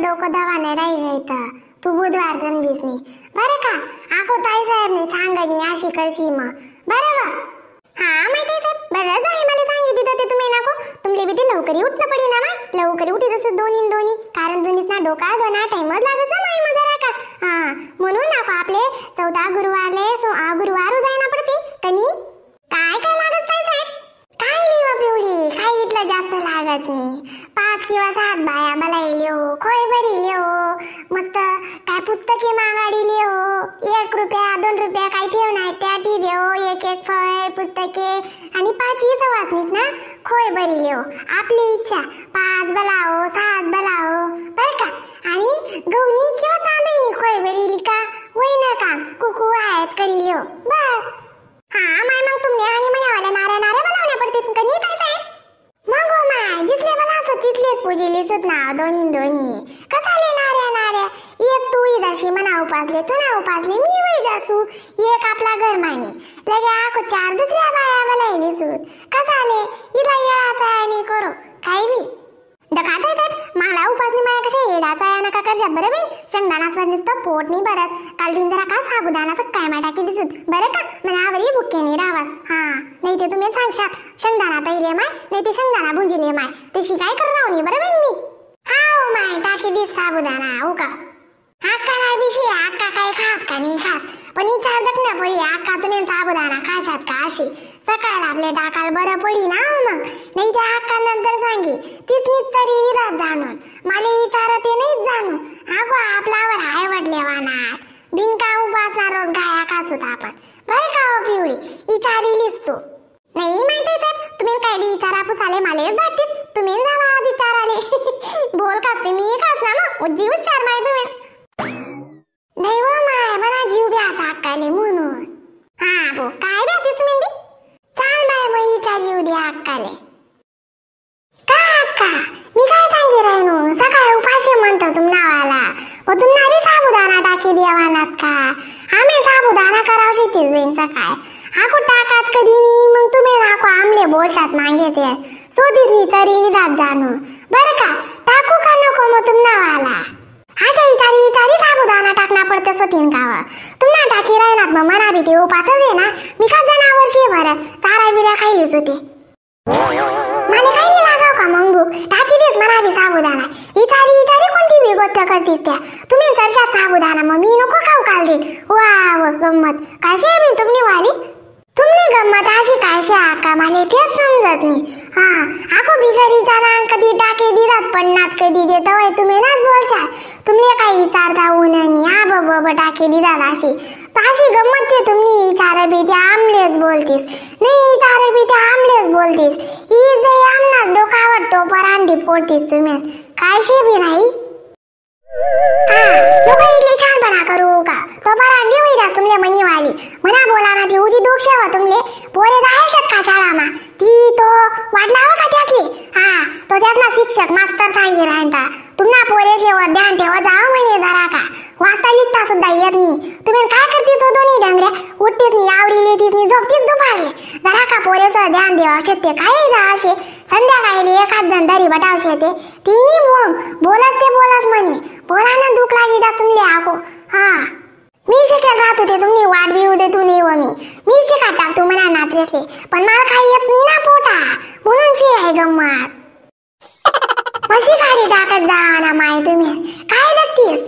डोकं दवाने राहिले तर तू बुधवार समजीस नाही बरं का. आखो ताई साहेब ने सांगणी अशी करशी मग बरोबर. हा माहिती साहेब बरं जाई मला सांगितलं तर ते तुम्ही नको तुमले बी ते लवकरी उठणं पडी ना मा लवकरी उठी जसं दोन्ही कारण दोन्हीच ना डोका दोन टाइमच लागत ना माई मजा का. हा म्हणून आपण आपले 14 गुरुवारले गुरुवार जायना पडतील कनी. काय काय लागत नाही साहेब. काय नाही वा पिवळी काही इथलं जास्त लागत नाही. 5 किंवा 7 बाया बलाइले हो खोय भरिले हो मस्त काय पुस्तके मागाडिले हो 1 रुपया 2 रुपया काय ठेव नाही त्या ठी देव एक फळ पुस्तके आणि 5 वाचनीस ना खोय भरिले हो. आपली इच्छा 5 बलाओ 7 बलाओ बर का. आणि गवनी किंवा तांदळी खोय भरिली का वय ना काम कुकू आहेत करिले हो बस. हा माय मग तुम्ही आणि म्हणावाला नाऱ्या बोलावण्या पडते का नाही काय साहेब. मग हो माय जिथले मला असत तिथलेच पूजिले सुत ना दोन्ही कसाले नाऱ्या एक तू जाशी मना उपासले तू ना उपासले मी वय जासू एक आपला घर माने लगे आखो 4 दुसऱ्या बाया बोलायले सुत कसाले इला येळाचा आणि करो काय बी दखाता साहेब मला उपासनी माया कशा येडाचा या नका करशात बरं बाई. शेंगदाणा स्वर नुसतं पोट नाही बरस काल दिन जरा का साबुदाणा काय मा टाकी दिसत बरं का मला आवरी बुक्के नाही रावास. हा नाही ते तुम्ही सांगशात शेंगदाणा तैले माय नाही ते शेंगदाणा भुंजिले माय तशी काय कर रावणी बरं बाई मी. हा ओ माय टाकी दिस साबुदाणा हो का. आक्का नाही विषय आक्का काय खास का नाही खास पण विचार दखण्या पडी आक्का तुम्ही साबुदाणा खाशात का अशी सकाळला आपले टाकाल बरं पडी ना मग नाही त्या आक्का नंतर सांगी तीच तरी इरात जाणून मला विचार ते नाहीच जाणू अगो आपल्यावर हाय वडले वानात बिनका उपासना रोज गाया खासुत आपण बरं का हो पिवळी विचारिलीस तू नाही माहिती साहेब तुम्ही काय बी विचारा पुसाले मालेच दाटीस तुम्ही जावा आज विचाराले बोल का मी खास ना मग जीव हुशार माय तुम्ही नाही हो माय मला जीव ब्याचा अक्काले म्हणून. हा बो काय ब्यातीस मेंदी चाल बाय मग हिच्या जीव द्या अक्काले का अक्का मी काय सांगे राहिनो सकाळी उपाशी म्हणतो तुम्हाला व तुम्हाला बी साबुदाणा टाकी देवानात का आम्ही साबुदाणा करावशी तीच बेन सकाळ आको टाकात कधी नी मग तुम्ही नाको आमले बोलशात मागेते सोदीच नी तरी इदात जाणू बरं का टाकू का नको मग तुम्हाला. अशा विचारी साबुदाणा टाकना पडते सोतीन गावा तुम्हाला टाकी राहणार मग मना बी ते उपासच आहे ना मी का जनावरशी भर चारा बिऱ्या खाईलीच होते मला काही नाही लागाव का मग भूक टाकी देस मना बी साबुदाणा विचारी कोणती बी गोष्ट करतीस त्या तुम्ही चर्चात साबुदाणा मग मी नको खाऊ काल देईन वा गंमत काशी आहे मी तुम्ही वाली तुम्ही गंमत अशी कायशी आका मला तेच समजत नाही. हा आको बिगरी जाना कधी टाके दिरात पडणार कधी देत वय तुम्ही नाच बोलशाल तुम्ही काही विचारता उन्हानी हा बब टाके दिरात अशी गंमतचे तुम्ही विचार बी ते आमलेच बोलतीस नाही विचार बी ते आमलेच बोलतीस ही जे आमनाच डोकावर टोपर अंडी फोडतीस तुम्ही कायशी बी नाही. हा लोक इथले छानपणा करू का तो बरा देऊ जा तुमले मनी वाली मना बोला ना ती उजी दोष शेवा तुमले पोरे जायच्यात का शाळामा ती तो वाटला हवा का त्यातली. हा तो त्यातला शिक्षक मास्तर सांगे राहता तुम्हाला पोरे सेवर ध्यान ठेवा जावं म्हणे जरा का वाचता लिखता सुद्धा येत नाही तुम्ही काय करतीस हो दोन्ही डंगऱ्या उठतीस नाही आवरी लेतीस नाही झोपतीस दुपारले जरा का पोरेचं ध्यान देवा शकते काय जा असे संध्याकाळी एखाद जण तरी बटावशे ते तिन्ही बोलत ते बोलत म्हणे पोरांना दुःख लागी जा तुमले आको. हा मी शिकेल राहत होते तुम्ही वाट बी उदे तू नाही व मी शिकात टाकतो म्हणा नात्रेसले पण मला काही येत नाही ना पोटा म्हणून शी आहे गंमत. मशी खाली टाकत जा ना माय तुम्ही काय लागतीस